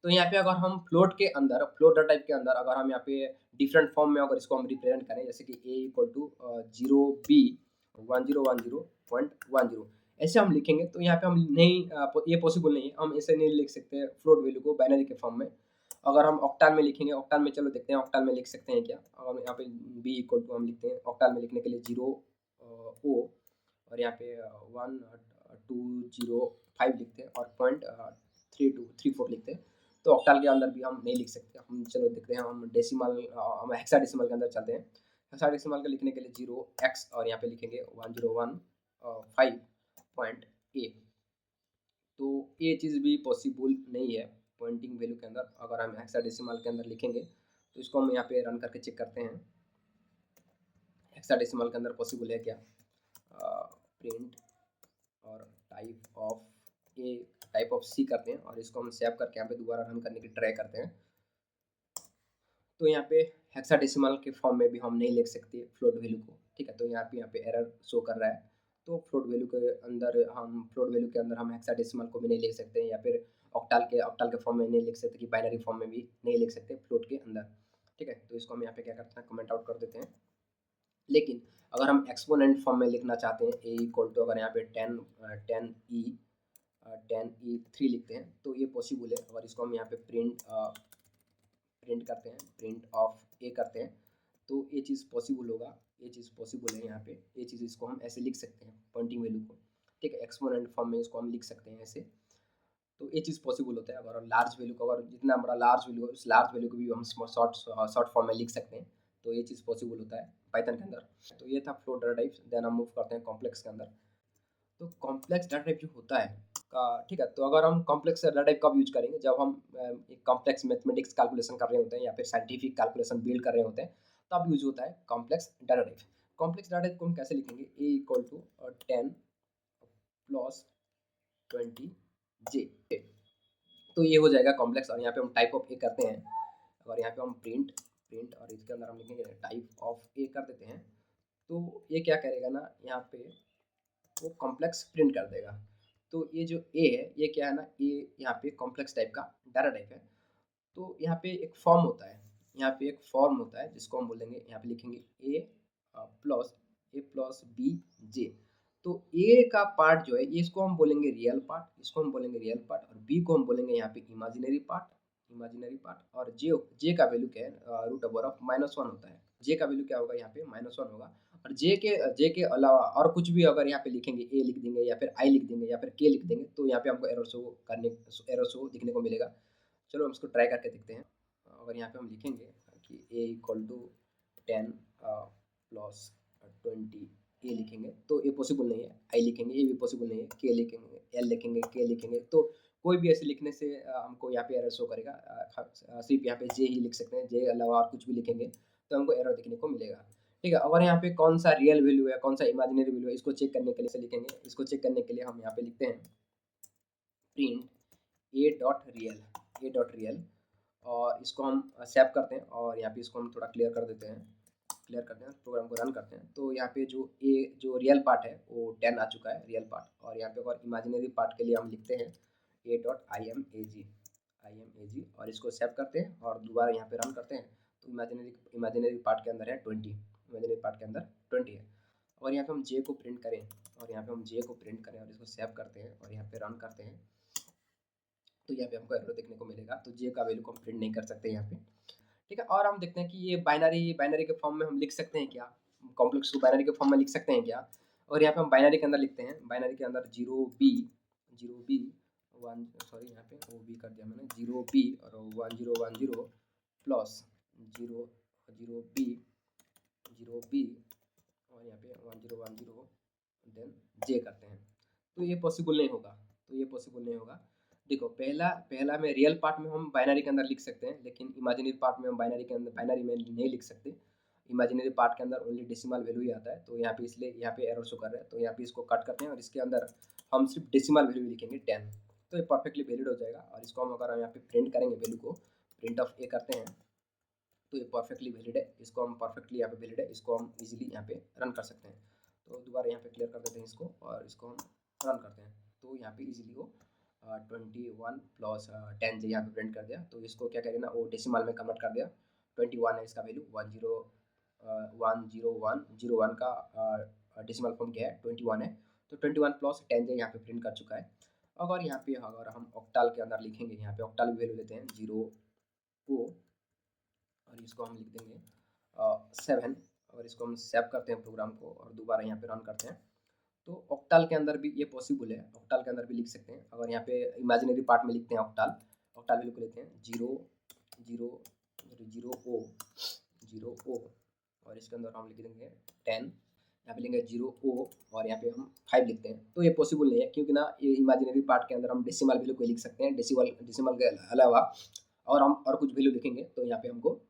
तो यहाँ पे अगर हम फ्लोट डाटा टाइप के अंदर अगर हम यहाँ पे डिफरेंट फॉर्म में अगर इसको हम रिप्रेजेंट करें, जैसे कि ए इक्वल टू 0b1010.10 ऐसे हम लिखेंगे, तो यहाँ पे हम नहीं ये पॉसिबल नहीं है, हम ऐसे नहीं लिख सकते फ्लोट वैल्यू को बाइनरी के फॉर्म में। अगर हम ऑक्टाल में लिखेंगे, ऑक्टाल में चलो देखते हैं ऑक्टाल में लिख सकते हैं क्या। अगर यहाँ पे बी इक्वल टू हम लिखते हैं ऑक्टाल में लिखने के लिए 0 ओ और यहाँ पे 1205 लिखते हैं और 0.3234 लिखते हैं, तो ऑक्टल के अंदर भी हम नहीं लिख सकते। हम चलो देखते हैं, हम हेक्साडेसिमल के अंदर चलते हैं। हेक्साडेसिमल का लिखने के लिए 0x और यहाँ पे लिखेंगे 1015.8। तो ये चीज़ भी पॉसिबल नहीं है पॉइंटिंग वैल्यू के अंदर। अगर हम हेक्साडेसिमल के अंदर लिखेंगे तो इसको हम यहाँ पे रन करके चेक करते हैं हेक्साडेसिमल के अंदर पॉसिबल है क्या। प्रिंट और टाइप ऑफ सी करते हैं और इसको हम सेव करके यहाँ पे दोबारा रन करने की ट्राई करते हैं। तो यहाँ पे हेक्साडेसिमल के फॉर्म में भी हम नहीं लिख सकते फ्लोट वैल्यू को, ठीक है। तो यहाँ पे एरर शो कर रहा है। तो फ्लोट वैल्यू के अंदर हम हेक्साडेसिमल को भी नहीं लिख सकते, या फिर ऑक्टल के फॉर्म में नहीं लिख सकते, कि बाइनरी फॉर्म में भी नहीं लिख सकते फ्लोट के अंदर, ठीक है। तो इसको हम यहाँ पे क्या करते हैं, कमेंट आउट कर देते हैं। लेकिन अगर हम एक्सपोनेंट फॉर्म में लिखना चाहते हैं, ए इक्वल टू अगर यहाँ पे 10e3 लिखते हैं, तो ये पॉसिबल है। अगर इसको हम यहाँ पे प्रिंट करते हैं, प्रिंट ऑफ ए करते हैं, तो ये चीज़ पॉसिबल होगा, ये चीज़ पॉसिबल है। यहाँ पे ये चीज़ इसको हम ऐसे लिख सकते हैं पॉइंटिंग वैल्यू को, ठीक है। एक्सपोनेंट फॉर्म में इसको हम लिख सकते हैं ऐसे, तो ये चीज़ पॉसिबल होता है। अगर लार्ज वैल्यू को, अगर जितना बड़ा लार्ज वैल्यू है उस लार्ज वैल्यू को भी हम शॉर्ट फॉर्म में लिख सकते हैं, तो ये चीज़ पॉसिबल होता है पाइथन के अंदर। तो ये था फ्लोट डाटा टाइप्स। देन हम मूव करते हैं कॉम्प्लेक्स के अंदर। तो कॉम्प्लेक्स डाटा टाइप जो होता है का, ठीक है। तो अगर हम कॉम्प्लेक्स डाटा टाइप कब यूज करेंगे, जब हम एक कॉम्प्लेक्स मैथमेटिक्स कैलकुलेशन कर रहे होते हैं या फिर साइंटिफिक कैलकुलेशन बिल्ड कर रहे होते हैं, तब यूज होता है complex data type. Complex data type को हम कैसे लिखेंगे, ए इक्वल टू 10 प्लस 20 जे, तो ये हो जाएगा कॉम्प्लेक्स। और यहाँ पे हम टाइप ऑफ ए करते हैं, और यहाँ पे हम प्रिंट और इसके अंदर हम लिखेंगे टाइप ऑफ ए कर देते हैं, तो ये क्या करेगा ना, यहाँ पे वो कॉम्प्लेक्स प्रिंट कर देगा। तो ये जो ए है ये क्या है ना, ये यहाँ पे कॉम्प्लेक्स टाइप का डाटा टाइप है। तो यहाँ पे एक फॉर्म होता है, यहाँ पे एक फॉर्म होता है जिसको हम बोलेंगे, यहाँ पे लिखेंगे प्लस बी जे। तो ए का पार्ट जो है ये, इसको हम बोलेंगे रियल पार्ट, और बी को हम बोलेंगे यहाँ पे इमेजिनरी पार्ट, और जे का वैल्यू क्या है, रूट ओवर ऑफ -1 होता है। जे का वैल्यू क्या होगा, यहाँ पे -1 होगा। और जे के अलावा और कुछ भी अगर यहाँ पे लिखेंगे, ए लिख देंगे या फिर आई लिख देंगे या फिर के लिख देंगे, तो यहाँ पे हमको एरर शो दिखने को मिलेगा। चलो हम इसको ट्राई करके देखते हैं। अगर यहाँ पे हम लिखेंगे कि ए इक्वल टू 10 प्लस 20 ए लिखेंगे तो ये पॉसिबल नहीं है, आई लिखेंगे ये भी पॉसिबल नहीं है, के लिखेंगे, एल लिखेंगे, के लिखेंगे, तो कोई भी ऐसे लिखने से हमको यहाँ पे एरर शो करेगा। सिर्फ यहाँ पे जे ही लिख सकते हैं, जे अलावा और कुछ भी लिखेंगे तो हमको एरर देखने को मिलेगा। ठीक है, अगर यहाँ पे कौन सा रियल वैल्यू है, कौन सा इमेजिनरी वैल्यू है, इसको चेक करने के लिए से लिखेंगे। इसको चेक करने के लिए हम यहाँ पे लिखते हैं प्रिंट ए डॉट रियल और इसको हम सेव करते हैं और यहाँ पे इसको हम थोड़ा क्लियर कर देते हैं। क्लियर करते हैं, प्रोग्राम को रन करते हैं, तो यहाँ पे जो रियल पार्ट है वो 10 आ चुका है, रियल पार्ट। और यहाँ पे अगर इमेजिनरी पार्ट के लिए हम लिखते हैं a.imag और इसको सेव करते हैं और दोबारा यहाँ पे रन करते हैं। तो इमेजिनरी पार्ट के अंदर है 20, इमेजिनरी पार्ट के अंदर 20 है। और यहाँ पे हम जे को प्रिंट करें और यहाँ पे हम जे को प्रिंट करें और इसको सेव करते हैं और यहाँ पे रन करते हैं, तो यहाँ पे हमको एरर देखने को मिलेगा। तो जे का वैल्यू को हम प्रिंट नहीं कर सकते यहाँ पे। ठीक है, और हम देखते हैं कि ये बाइनरी के फॉर्म में हम लिख सकते हैं क्या, कॉम्प्लेक्स को बाइनरी के फॉर्म में लिख सकते हैं क्या। और यहाँ पे हम बाइनरी के अंदर लिखते हैं, बाइनरी के अंदर 0b 1, सॉरी यहाँ पे वो बी कर दिया मैंने, 0b और 1010 प्लस 0b और यहाँ पे 1010 देन जे करते हैं। तो ये पॉसिबल नहीं होगा, देखो पहला में रियल पार्ट में हम बाइनरी के अंदर लिख सकते हैं, लेकिन इमेजिनरी पार्ट में हम बाइनरी में नहीं लिख सकते। इमेजिनरी पार्ट के अंदर ओनली डेसिमल वैल्यू ही आता है, तो यहाँ पे इसलिए यहाँ पे एरर शो कर रहा है। तो यहाँ पे इसको कट करते हैं और इसके अंदर हम सिर्फ डेसिमल वैल्यू लिखेंगे 10, तो ये परफेक्टली वैलिड हो जाएगा। और इसको हम अगर यहाँ पे प्रिंट करेंगे, वैल्यू को प्रिंट ऑफ ए करते हैं, तो ये परफेक्टली वैलिड है। इसको हम परफेक्टली यहाँ पे वैलिड है, इसको हम इजीली यहाँ पे रन कर सकते हैं। तो दोबारा यहाँ पे क्लियर कर देते हैं इसको और इसको हम रन करते हैं, तो यहाँ पे इजीली वो 21 प्लस 10 जे यहाँ पे प्रिंट कर दिया। तो इसको क्या करें ना, वो डेसिमल में कन्वर्ट कर दिया। 21 है इसका वैल्यू, 101 का डेसिमल फॉर्म क्या है, 21 है। तो 21 प्लस 10 जे यहाँ पे प्रिंट कर चुका है। अगर यहाँ पे अगर हम ऑक्टाल के अंदर लिखेंगे, यहाँ पे ऑक्टाल वैल्यू लेते हैं 0 को और इसको हम लिख देंगे 7 और इसको हम सेव करते हैं प्रोग्राम को और दोबारा यहाँ पे रन करते हैं। तो ऑक्टाल के अंदर भी ये पॉसिबल है, ऑक्टाल के अंदर भी लिख सकते हैं। अगर यहाँ पे इमेजिनरी पार्ट में लिखते हैं ऑक्टाल वैल्यू को लेते हैं 0 ओ और इसके अंदर हम लिख देंगे 10, यहाँ पे लेंगे 0 ओ और यहाँ पे हम 5 लिखते हैं। तो ये पॉसिबल नहीं है, क्योंकि ना ये इमेजिनरी पार्ट के अंदर हम डेसिमल वैल्यू को लिख सकते हैं, डेसिमल के अलावा और हम और कुछ वैल्यू लिखेंगे तो यहाँ पे हमको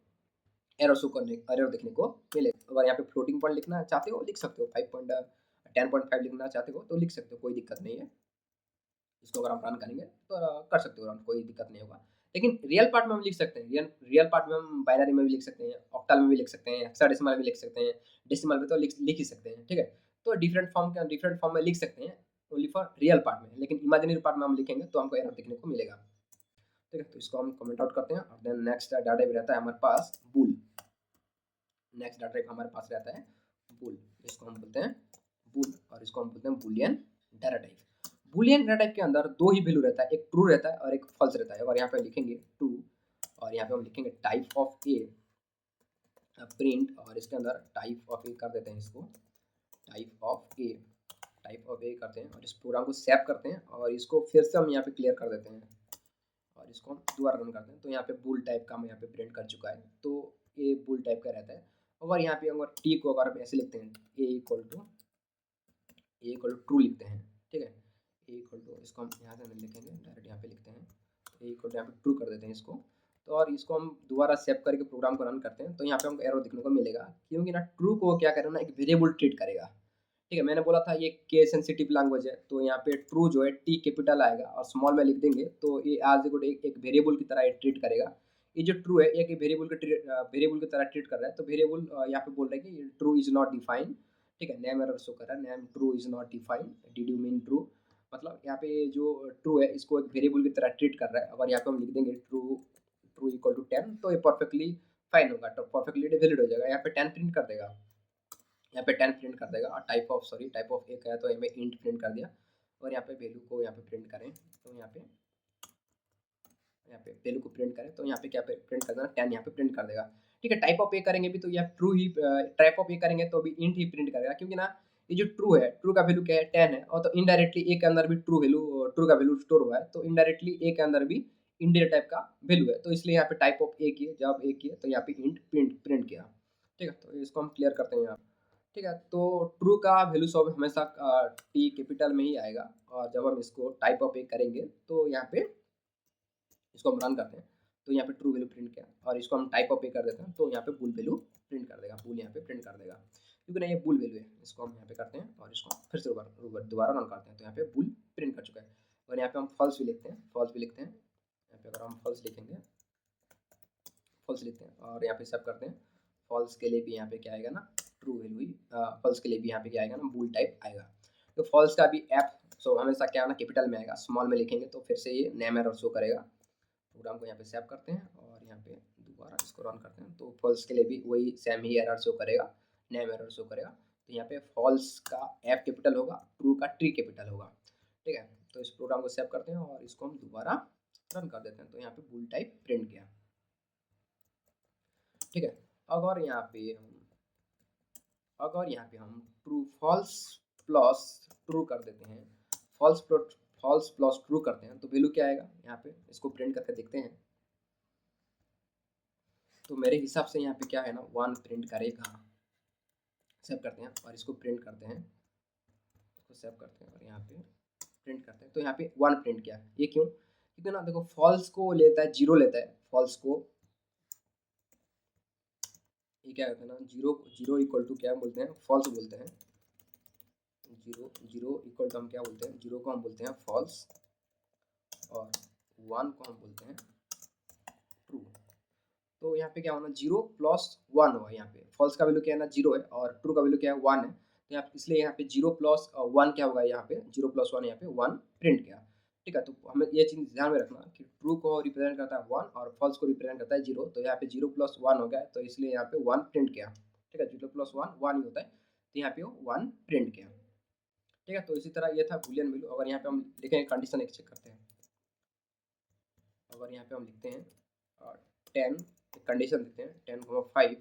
एरर देखने को मिलेगा। अगर यहाँ पे फ्लोटिंग पॉइंट लिखना चाहते हो लिख सकते हो, 10.5 लिखना चाहते हो तो लिख सकते हो, कोई दिक्कत नहीं है। इसको अगर हम रन करेंगे तो कर सकते हो रन, कोई दिक्कत नहीं होगा। लेकिन रियल पार्ट में हम लिख सकते हैं, रियल पार्ट में हम बाइनरी में भी लिख सकते हैं, ऑक्टल में भी लिख सकते हैं, हेक्साडेसिमल में भी लिख सकते हैं, डेसिमल में तो लिख ही सकते हैं। ठीक है, तो डिफरेंट फॉर्म में लिख सकते हैं ओनली फॉर रियल पार्ट में, लेकिन इमेजिनरी पार्ट में हम लिखेंगे तो हमको एरर देखने को मिलेगा। ठीक है, तो इसको हम कमेंट आउट करते हैं और देन नेक्स्ट डाटा भी रहता है हमारे पास बूल। नेक्स्ट डाटा टाइप हमारे पास रहता है बूल, इसको हम बोलते हैं बूल और इसको हम बोलते हैं Boolean data type. Boolean data type के अंदर दो ही वैल्यू रहता है, एक ट्रू रहता है और एक फॉल्स रहता है। अगर यहाँ पे लिखेंगे ट्रू और यहाँ पे हम लिखेंगे टाइप ऑफ ए प्रिंट और इसके अंदर टाइप ऑफ ए कर देते हैं, इसको टाइप ऑफ ए करते हैं और इस प्रोग्राम को सेव करते हैं और इसको फिर से हम यहाँ पे क्लियर कर देते हैं और इसको हम दोबारा रन करते हैं। तो यहाँ पे बुल टाइप का हम यहाँ पे प्रिंट कर चुका है, तो ये बुल टाइप का रहता है। अगर यहाँ पे अगर टी को अगर हम ऐसे लिखते हैं ए इक्वल टू ट्रू लिखते हैं, ठीक है, ए इक्वल टू, इसको हम यहाँ से नहीं लिखेंगे, डायरेक्ट यहाँ पे लिखते हैं ए इक्वल टू, यहाँ पे ट्रू कर देते हैं इसको। तो और इसको हम दोबारा सेव करके प्रोग्राम को रन करते हैं, तो यहाँ पे हमको एरर देखने को मिलेगा, क्योंकि ना ट्रू को क्या करेगा ना, एक वेरिएबल ट्रीट करेगा। ठीक है, मैंने बोला था ये के सेंसिटिव लैंग्वेज है, तो यहाँ पे ट्रू जो है टी कैपिटल आएगा और स्मॉल में लिख देंगे, तो ये आज एक वेरिएबल की तरह ट्रीट करेगा। ये जो ट्रू है एक वेरिएबल की तरह ट्रीट कर रहा है, तो वेरिएबल यहाँ पे बोल रहा है कि ट्रू इज नॉट डिफाइंड। ठीक है, नेम एरर शो कर रहा है, name true is not defined, did you mean true, मतलब यहाँ पे जो ट्रू है इसको एक वेरिएबल की तरह ट्रीट कर रहा है। अगर यहाँ पे हम लिख देंगे ट्रू इक्वल टू 10, तो ये परफेक्टली फाइन होगा, तो परफेक्टली वैलिड हो जाएगा। यहाँ पे 10 प्रिंट कर देगा, यहाँ पे 10 प्रिंट कर देगा। और टाइप ऑफ एक है तो हमें इंट प्रिंट कर दिया। और यहाँ पे वैल्यू को यहाँ पे प्रिंट करें, तो यहाँ पे वैल्यू को प्रिंट करें, तो यहाँ पे क्या प्रिंट कर देना, 10 यहाँ पे प्रिंट कर देगा। ठीक है, टाइप ऑफ ए करेंगे भी तो यह ट्रू ही, टाइप ऑफ ए करेंगे तो भी इंट ही प्रिंट करेगा, क्योंकि ना ये जो ट्रू है, ट्रू का वैल्यू क्या है 10 है, और तो इनडायरेक्टली ए के अंदर भी ट्रू का वैल्यू स्टोर हुआ है, तो इनडायरेक्टली ए के अंदर भी इंडियर टाइप का वैल्यू है, तो इसलिए यहाँ पे टाइप ऑफ ए किए, जब ए किए तो यहाँ पे इंट प्रिंट किया। ठीक है, तो इसको हम क्लियर करते हैं यहाँ। ठीक है, तो ट्रू का वैल्यू सब हमेशा टी कैपिटल में ही आएगा, और जब हम इसको टाइप ऑफ ए करेंगे तो यहाँ पे इसको हम रन करते हैं तो यहाँ पे ट्रू वैल्यू प्रिंट किया, और इसको हम टाइप ऑफ ए कर देते हैं तो यहाँ पे बुल वैल्यू प्रिंट कर देगा, बुल यहाँ पे प्रिंट कर देगा, क्योंकि ना ये बुल वैल्यू है। इसको हम यहाँ पे करते हैं और इसको फिर से दोबारा रन करते हैं तो यहाँ पे बुल प्रिंट कर चुका है। और यहाँ पे हम फॉल्स भी लिखते हैं, फॉल्स भी लिखते हैं, यहाँ पे अगर हम फॉल्स लिखेंगे, फॉल्स लिखते हैं और यहाँ पे सब करते हैं, फॉल्स के लिए भी यहाँ पे क्या आएगा ना, ट्रू वैल्यू ही, फॉल्स के लिए भी यहाँ पे क्या आएगा ना, बुल टाइप आएगा। तो फॉल्स का भी एफ सो हमेशा क्या ना कैपिटल में आएगा, स्मॉल में लिखेंगे तो फिर से ये नेम एरर शो करेगा। प्रोग्राम को यहाँ पे सेव करते हैं और यहाँ पे दोबारा इसको रन करते हैं तो फॉल्स के लिए भी वही सेम ही एरर शो करेगा, नेम एरर शो करेगा। तो यहाँ पे फॉल्स का एफ कैपिटल होगा, ट्रू का टी कैपिटल होगा, ठीक है। तो इस प्रोग्राम को सेव करते हैं और इसको हम दोबारा रन कर देते हैं तो यहाँ पे बुल टाइप प्रिंट किया, ठीक है। अगर यहाँ पे हम ट्रू फॉल्स प्लस ट्रू कर देते हैं, फॉल्स प्लस ट्रू करते हैं तो वैल्यू क्या आएगा यहाँ पे, इसको प्रिंट करके देखते हैं। तो मेरे हिसाब से यहाँ पे क्या है ना, 1 प्रिंट करेगा। सेव करते हैं और इसको प्रिंट करते हैं, इसको सेव करते हैं और यहाँ पे प्रिंट करते हैं तो यहाँ पे 1 प्रिंट किया। ये क्यों, क्योंकि ना देखो फॉल्स को लेता है, जीरो लेता है, फॉल्स को ये क्या कहते हैं ना, जीरो जीरो इक्वल टू क्या बोलते हैं, फॉल्स बोलते हैं। जीरो जीरो इक्वल टू हम क्या बोलते हैं, जीरो को हम बोलते हैं फॉल्स और 1 को हम बोलते हैं ट्रू। तो यहाँ पे क्या होना, जीरो प्लस 1 होगा, यहाँ पे फॉल्स का वैल्यू क्या है ना, जीरो है और ट्रू का वैल्यू क्या है, 1 है। तो यहाँ इसलिए यहाँ पे जीरो प्लस 1 क्या होगा, यहाँ पे जीरो प्लस 1 यहाँ पे 1 प्रिंट किया, ठीक है। तो हमें ये चीज़ ध्यान में रखना कि ट्रू को रिप्रेजेंट करता है 1 और फॉल्स को रिप्रेजेंट करता है जीरो। तो यहाँ पे जीरो प्लस 1 हो गया तो इसलिए यहाँ पे 1 प्रिंट किया, ठीक है। जीरो प्लस 1 1 ही होता है तो यहाँ पे वो 1 प्रिंट किया, ठीक है। तो इसी तरह ये था बूलियन वैल्यू। अगर यहाँ पे हम लिखेंगे कंडीशन एक चेक करते हैं, अगर यहाँ पे हम लिखते हैं 10, कंडीशन लिखते हैं 10,5,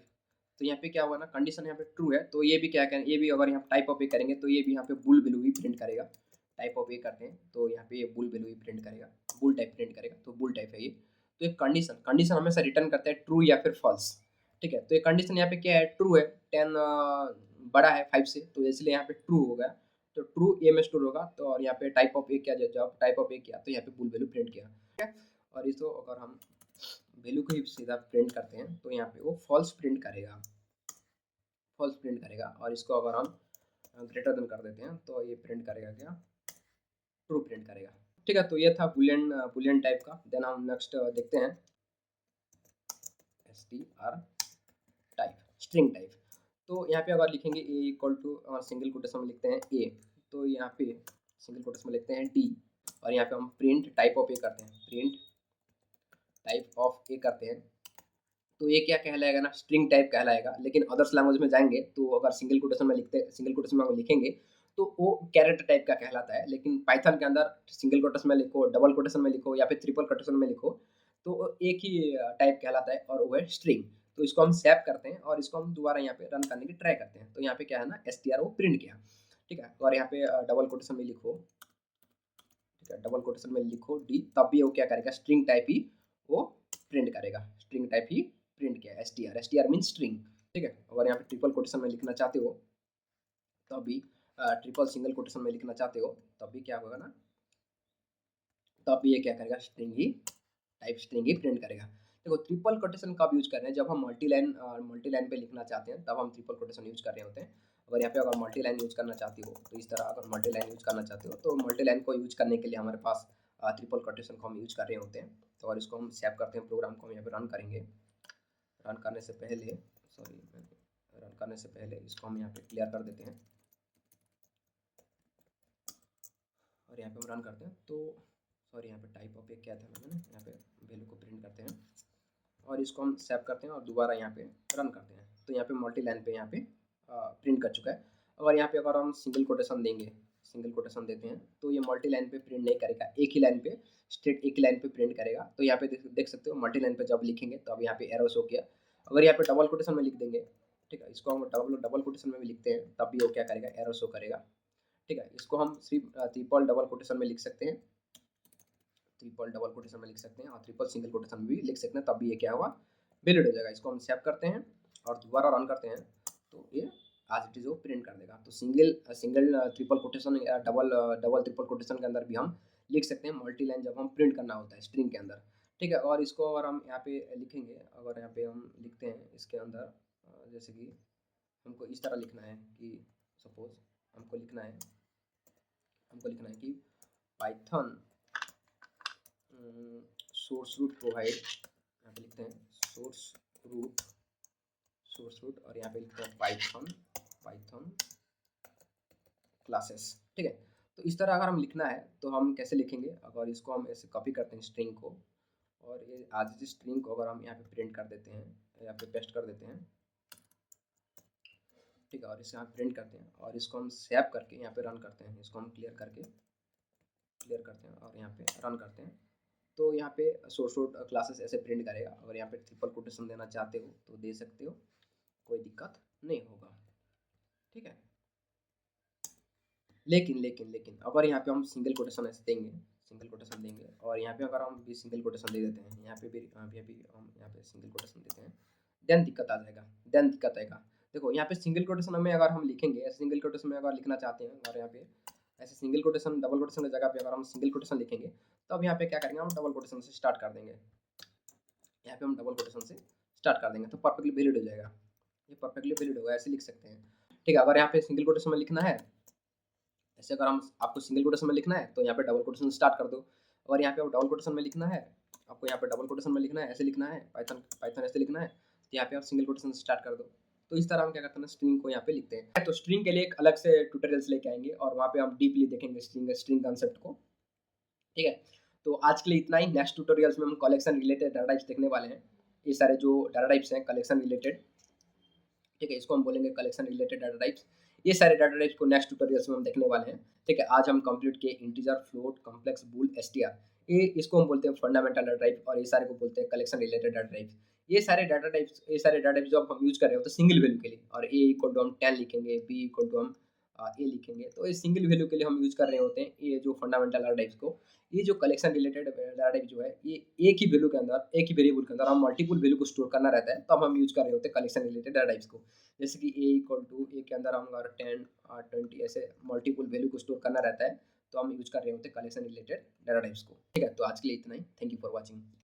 तो यहाँ पे क्या हुआ ना, कंडीशन यहाँ पे ट्रू है तो ये भी क्या करें, ये भी अगर यहाँ टाइप ऑफ ए करेंगे तो ये भी यहाँ पे बुल वैल्यू ही प्रिंट करेगा। टाइप ऑफ ए करते हैं तो यहाँ पे ये बुल वैल्यू ही प्रिंट करेगा, बुल टाइप प्रिंट करेगा, तो बुल टाइप है ये। तो एक कंडीशन कंडीशन हमेशा रिटर्न करता है ट्रू या फिर फॉल्स, ठीक है। तो ये कंडीशन यहाँ पे क्या है, ट्रू है, 10 बड़ा है 5 से तो इसलिए यहाँ पे ट्रू हो गया। तो ट्रू ए में स्टोर होगा। तो और यहाँ पे टाइप ऑफ ए किया, जब टाइप ऑफ ए किया तो यहाँ पे बुल वैल्यू प्रिंट किया, ठीक है। और इसको अगर हम वैल्यू को ही सीधा प्रिंट करते हैं तो यहाँ पे वो फॉल्स प्रिंट करेगा, फॉल्स प्रिंट करेगा। और इसको अगर हम ग्रेटर देन कर देते हैं तो ये प्रिंट करेगा क्या, ट्रू प्रिंट करेगा, ठीक है। तो ये था बुलियन बुलियन टाइप का। देन हम नेक्स्ट देखते हैं str टाइप, स्ट्रिंग टाइप। तो यहाँ पे अगर लिखेंगे a equal to single quotation में लिखते हैं a, तो यहाँ पे सिंगल कोटेशन में लिखते हैं d, और यहाँ पे हम प्रिंट टाइप ऑफ ए करते हैं, प्रिंट टाइप ऑफ ए करते हैं तो ये क्या कहलाएगा ना, स्ट्रिंग टाइप कहलाएगा। लेकिन अदर्स लैंग्वेज में जाएंगे तो अगर सिंगल कोटेशन में लिखते, सिंगल कोटेशन में लिखेंगे तो वो कैरेक्टर टाइप का कहलाता है। लेकिन पाइथन के अंदर सिंगल कोटेशन में लिखो, डबल कोटेशन में लिखो या फिर ट्रिपल कोटेशन में लिखो तो एक ही टाइप कहलाता है और वो है स्ट्रिंग। तो इसको हम सेव करते हैं और इसको हम दोबारा यहाँ पे रन करने की ट्राई करते हैं। तो यहाँ पे क्या है ना, str वो प्रिंट किया, ठीक है। और यहाँ पे डबल कोटेशन में लिखो, ठीक है, डबल कोटेशन में लिखो डी, तब भी वो क्या करेगा, स्ट्रिंग टाइप ही वो प्रिंट करेगा, स्ट्रिंग टाइप ही प्रिंट किया। str मीन स्ट्रिंग, ठीक है। अगर यहाँ पे ट्रिपल कोटेशन में लिखना चाहते हो तब भी, ट्रिपल सिंगल कोटेशन में लिखना चाहते हो तब भी क्या होगा ना, तब भी ये क्या करेगा, स्ट्रिंग ही टाइप स्ट्रिंग ही प्रिंट करेगा। देखो ट्रिपल कोटेशन कब यूज कर रहे हैं, जब हम मल्टी लाइन पे लिखना चाहते हैं तब हम ट्रिपल कोटेशन यूज कर रहे होते हैं। अगर यहाँ पे अगर मल्टी लाइन यूज करना चाहती हो तो इस तरह, अगर मल्टी लाइन यूज करना चाहते हो तो मल्टी लाइन को यूज करने के लिए हमारे पास ट्रिपल कोटेशन को हम यूज कर रहे होते हैं। तो और इसको हम सेव करते हैं, प्रोग्राम को हम यहाँ पे रन करेंगे। रन करने से पहले, सॉरी, रन करने से पहले इसको हम यहाँ पे क्लियर कर देते हैं और यहाँ पे हम रन करते हैं। तो सॉरी, यहाँ पे टाइप ऑफ एक क्या था मैंने, यहाँ पे वैल्यू को प्रिंट करते हैं और इसको हम सेव करते हैं और दोबारा यहाँ पे रन करते हैं। तो यहाँ पे मल्टी लाइन पे यहाँ पे प्रिंट कर चुका है। अगर यहाँ पे अगर हम सिंगल कोटेशन देंगे, सिंगल कोटेशन देते हैं तो ये मल्टी लाइन पे प्रिंट नहीं करेगा, एक ही लाइन पे, स्ट्रेट एक ही लाइन पे प्रिंट करेगा। तो यहाँ पे देख सकते हो मल्टी लाइन पे जब लिखेंगे तो अब यहाँ पे एरर शो किया। अगर यहाँ पे डबल कोटेशन में लिख देंगे, ठीक है, इसको हम डबल कोटेशन में भी लिखते हैं तब भी वो क्या करेगा, एरर शो करेगा, ठीक है। इसको हम सिर्फ ट्रिपल डबल कोटेशन में लिख सकते हैं, ट्रिपल डबल कोटेशन में लिख सकते हैं और ट्रिपल सिंगल कोटेशन में भी लिख सकते हैं, तब भी ये क्या होगा, वैलिड हो जाएगा। इसको हम सेव करते हैं और दोबारा रन करते हैं तो ये एज़ इट इज़ वो प्रिंट कर देगा। तो सिंगल सिंगल ट्रिपल कोटेशन या डबल ट्रिपल कोटेशन के अंदर भी हम लिख सकते हैं मल्टी लाइन जब हम प्रिंट करना होता है स्ट्रिंग के अंदर, ठीक है? और इसको अगर हम यहाँ पे लिखेंगे, अगर यहाँ पे हम लिखते हैं इसके अंदर जैसे कि हमको इस तरह लिखना है कि सपोज़ हमको लिखना है हमको लिखना है कि पाइथन सोर्स रूट प्रोवाइड, यहाँ पे लिखते हैं रूट सोर्स रूट और यहाँ पे लिखते हैं पाइथन पाइथन क्लासेस, ठीक है? तो इस तरह अगर हम लिखना है तो हम कैसे लिखेंगे? अगर इसको हम ऐसे कॉपी करते हैं स्ट्रिंग को, और ये आज इस स्ट्रिंग को अगर हम यहाँ पे प्रिंट कर देते हैं, यहाँ पे पेस्ट कर देते हैं, ठीक है? और इसे यहाँ प्रिंट करते हैं और इसको हम सेव करके यहाँ पे रन करते हैं, इसको हम क्लियर करते हैं और यहाँ पे रन करते हैं। तो यहाँ पे सोर्स रूट क्लासेस ऐसे प्रिंट करेगा। अगर यहाँ पे ट्रिपल कोटेशन देना चाहते हो तो दे सकते हो, कोई दिक्कत नहीं होगा, ठीक है? लेकिन अगर यहाँ पे हम सिंगल कोटेशन ऐसे देंगे, सिंगल कोटेशन देंगे और यहाँ पे अगर हम भी सिंगल कोटेशन दे देते हैं, यहाँ पे भी हम यहाँ पे सिंगल कोटेशन देते हैं, देन दिक्कत आ जाएगा, देन दिक्कत आएगा। देखो यहाँ पे सिंगल कोटेशन में अगर हम लिखेंगे, सिंगल कोटेशन में अगर लिखना चाहते हैं और यहाँ पे ऐसे सिंगल कोटेशन डबल कोटेशन की जगह पे अगर हम सिंगल कोटेशन लिखेंगे, तब यहाँ पे क्या करेंगे, हम डबल कोटेशन से स्टार्ट कर देंगे। यहाँ पे हम डबल कोटेशन से स्टार्ट कर देंगे तो परफेक्टली वैलिड हो जाएगा, ये परफेक्टली वैलिड होगा, ऐसे लिख सकते हैं, ठीक है? अगर यहाँ पे सिंगल कोटेशन में लिखना है, ऐसे अगर हम आपको सिंगल कोटेशन में लिखना है तो यहाँ पे डबल कोटेशन स्टार्ट कर दो, और यहाँ पे डबल कोटेशन में लिखना है, आपको यहाँ पे डबल कोटेशन में लिखना है, ऐसे लिखना है, पाइथन पाइथन ऐसे लिखना है, तो यहाँ पे आप सिंगल कोटेशन स्टार्ट कर दो। तो इस तरह हम क्या करते हैं, स्ट्रिंग को यहाँ पे लिखते हैं। तो स्ट्रिंग के लिए एक अलग से ट्यूटोरियल्स लेके आएंगे और वहाँ पे हम डीपली देखेंगे स्ट्रिंग स्ट्रिंग कंसेप्ट को, ठीक है? तो आज के लिए इतना ही। नेक्स्ट ट्यूटोरियल्स में हम कलेक्शन रिलेटेड डाटा टाइप्स देखने वाले हैं। ये सारे जो डाटा टाइप्स हैं कलेक्शन रिलेटेड, ठीक है? इसको हम बोलेंगे कलेक्शन रिलेटेड डाटा टाइप्स। ये सारे डाटा टाइप्स को नेक्स्ट ट्यूटोरियल्स में हम देखने वाले हैं, ठीक है? आज हम कंप्लीट किए इंटीजर, फ्लोट, कॉम्प्लेक्स, बूल, एसटीआर। ये इसको हम बोलते हैं फंडामेंटल डाटा टाइप और ये सारे को बोलते हैं कलेक्शन रिलेटेड डाटा टाइप्स। ये सारे डाटा टाइप्स जब हम यूज़ कर रहे हो तो सिंगल वैल्यू के लिए, और ए इक्वल टू हम 10 लिखेंगे, बी इक्वल टू हम ए लिखेंगे। तो ये सिंगल वैल्यू के लिए हम यूज़ कर रहे होते हैं ये जो फंडामेंटल डाटा टाइप्स को। ये जो कलेक्शन रिलेटेड डाटा टाइप जो है, ये एक ही वैल्यू के अंदर, एक ही वेरिएबल के अंदर हम मल्टीपल वैल्यू को स्टोर करना रहता है, तब हम यूज़ कर रहे होते हैं कलेक्शन रिलेटेड डाटा टाइप्स को। जैसे कि ए इक्वल टू ए के अंदर हम अगर 10 20 ऐसे मल्टीपल वैल्यू को स्टोर करना रहता है, तो हम यूज़ कर रहे होते हैं कलेक्शन रिलेटेड डाटा टाइप्स को, ठीक है? तो आज के लिए इतना ही। Thank you for watching.